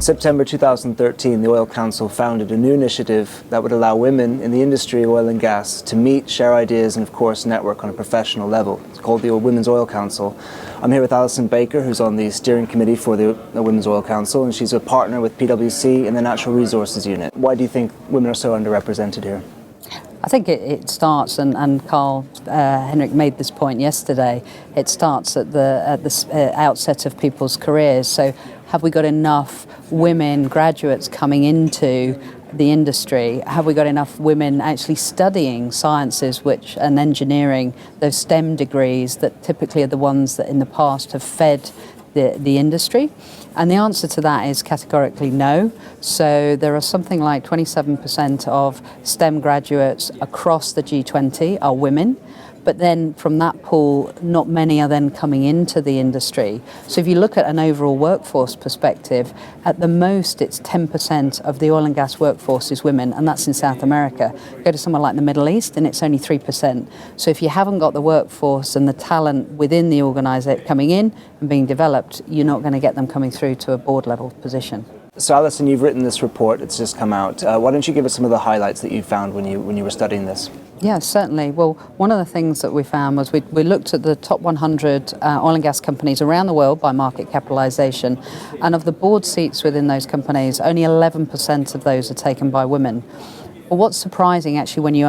September 2013, the Oil Council founded a new initiative that would allow women in the industry of oil and gas to meet, share ideas, and of course network on a professional level. It's called the Women's Oil Council. I'm here with Alison Baker, who's on the steering committee for the Women's Oil Council, and she's a partner with PWC in the Natural Resources Unit. Why do you think women are so underrepresented here? I think it starts, and Carl Henrik made this point yesterday, it starts at the outset of people's careers. So have we got enough women graduates coming into the industry? Have we got enough women actually studying sciences and engineering, those STEM degrees that typically are the ones that in the past have fed the industry? And the answer to that is categorically no. So there are something like 27% of STEM graduates across the G20 are women. But then from that pool, not many are then coming into the industry. So if you look at an overall workforce perspective, at the most it's 10% of the oil and gas workforce is women, and that's in South America. Go to somewhere like the Middle East and it's only 3%. So if you haven't got the workforce and the talent within the organisation coming in and being developed, you're not going to get them coming through to a board level position. So Alison, you've written this report, it's just come out. Why don't you give us some of the highlights that you found when you were studying this? Yeah, certainly. Well, one of the things that we found was we looked at the top 100 oil and gas companies around the world by market capitalisation, and of the board seats within those companies, only 11% of those are taken by women. Well, what's surprising actually when you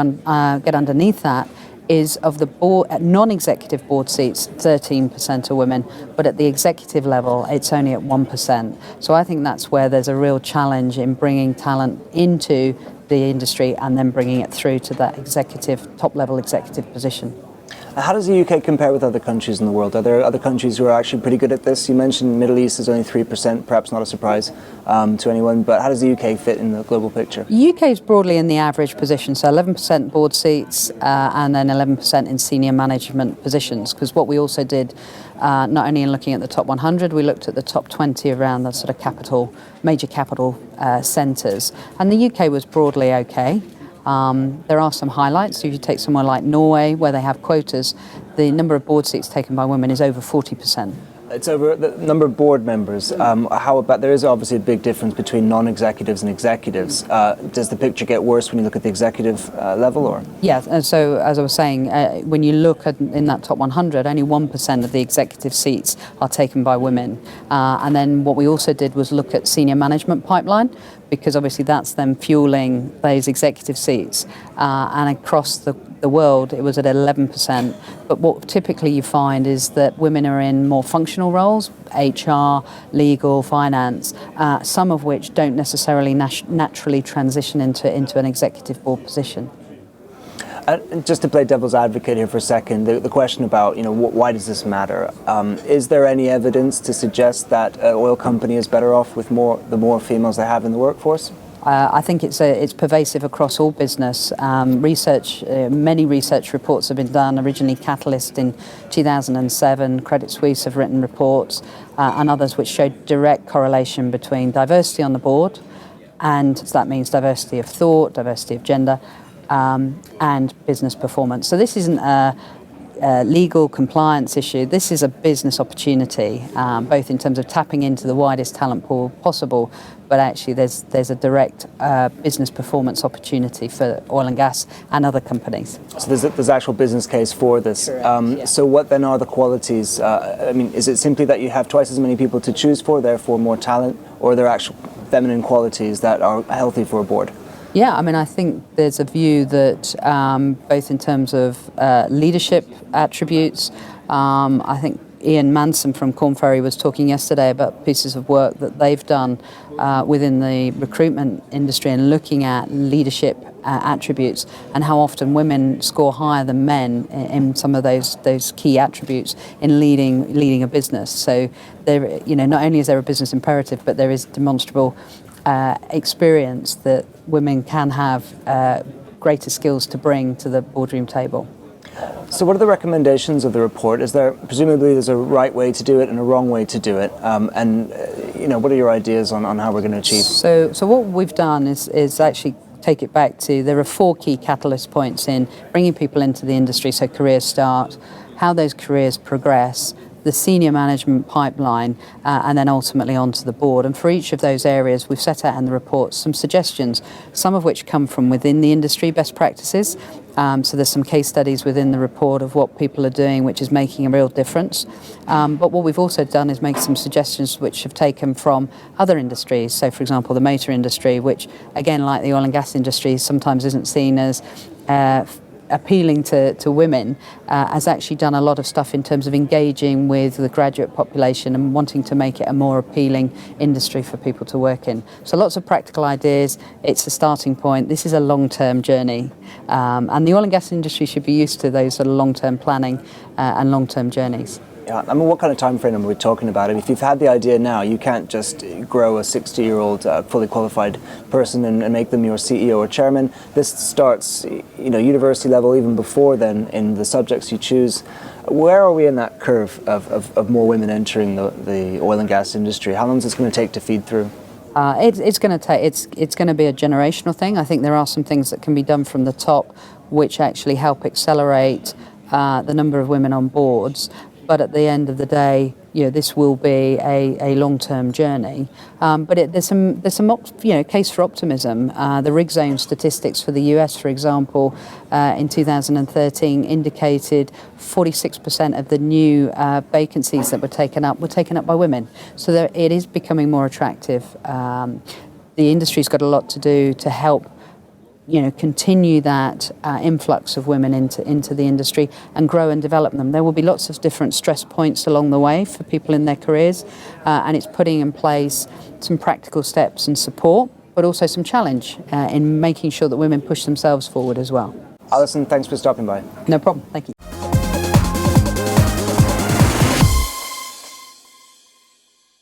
get underneath that is of the board, non-executive board seats, 13% are women, but at the executive level, it's only at 1%. So I think that's where there's a real challenge in bringing talent into the industry and then bringing it through to that top-level executive position. How does the UK compare with other countries in the world? Are there other countries who are actually pretty good at this? You mentioned the Middle East is only 3%, perhaps not a surprise to anyone, but how does the UK fit in the global picture? The UK is broadly in the average position, so 11% board seats and then 11% in senior management positions, because what we also did, not only in looking at the top 100, we looked at the top 20 around the sort of major capital centres, and the UK was broadly okay. There are some highlights. So if you take somewhere like Norway, where they have quotas, the number of board seats taken by women is over 40%. It's over the number of board members. How about, there is obviously a big difference between non-executives and executives. Does the picture get worse when you look at the executive level, or? Yeah, and so as I was saying, when you look in that top 100, only 1% of the executive seats are taken by women. And then what we also did was look at senior management pipeline, because obviously that's them fueling those executive seats. And across the world, it was at 11%. But what typically you find is that women are in more functional roles, HR, legal, finance, some of which don't necessarily naturally transition into an executive board position. And just to play devil's advocate here for a second, the question about, why does this matter? Is there any evidence to suggest that an oil company is better off with the more females they have in the workforce? I think it's pervasive across all business. Many research reports have been done. Originally, Catalyst in 2007, Credit Suisse have written reports, and others which showed direct correlation between diversity on the board, and so that means diversity of thought, diversity of gender, and business performance. So this isn't a legal compliance issue. This is a business opportunity, both in terms of tapping into the widest talent pool possible, but actually there's a direct business performance opportunity for oil and gas and other companies. So there's actual business case for this. Yeah. So what then are the qualities? Is it simply that you have twice as many people to choose for, therefore more talent, or are there actual feminine qualities that are healthy for a board? Yeah, I think there's a view that both in terms of leadership attributes, I think Ian Manson from Corn Ferry was talking yesterday about pieces of work that they've done within the recruitment industry and looking at leadership attributes and how often women score higher than men in some of those key attributes in leading a business. So there, not only is there a business imperative, but there is demonstrable experience that women can have greater skills to bring to the boardroom table. So what are the recommendations of the report? Presumably there's a right way to do it and a wrong way to do it, what are your ideas on how we're going to achieve? So what we've done is actually take it back to, there are 4 key catalyst points in bringing people into the industry, so career start, how those careers progress, the senior management pipeline, and then ultimately onto the board. And for each of those areas, we've set out in the report some suggestions, some of which come from within the industry best practices. So there's some case studies within the report of what people are doing, which is making a real difference. But what we've also done is make some suggestions which have taken from other industries. So, for example, the motor industry, which, again, like the oil and gas industry, sometimes isn't seen as appealing to women, has actually done a lot of stuff in terms of engaging with the graduate population and wanting to make it a more appealing industry for people to work in. So lots of practical ideas. It's a starting point. This is a long-term journey, and the oil and gas industry should be used to those sort of long-term planning and long-term journeys. Yeah, I mean, what kind of time frame are we talking about? I mean, if you've had the idea now, you can't just grow a 60-year-old fully qualified person and make them your CEO or chairman. This starts, university level, even before then, in the subjects you choose. Where are we in that curve of more women entering the oil and gas industry? How long is this going to take to feed through? It's going to be a generational thing. I think there are some things that can be done from the top, which actually help accelerate the number of women on boards. But at the end of the day, this will be a long-term journey. But there's some case for optimism. The rig zone statistics for the US, for example, in 2013 indicated 46% of the new vacancies that were taken up by women. So it is becoming more attractive. The industry's got a lot to do to help continue that influx of women into the industry and grow and develop them. There will be lots of different stress points along the way for people in their careers, and it's putting in place some practical steps and support, but also some challenge in making sure that women push themselves forward as well. Alison, thanks for stopping by. No problem. Thank you.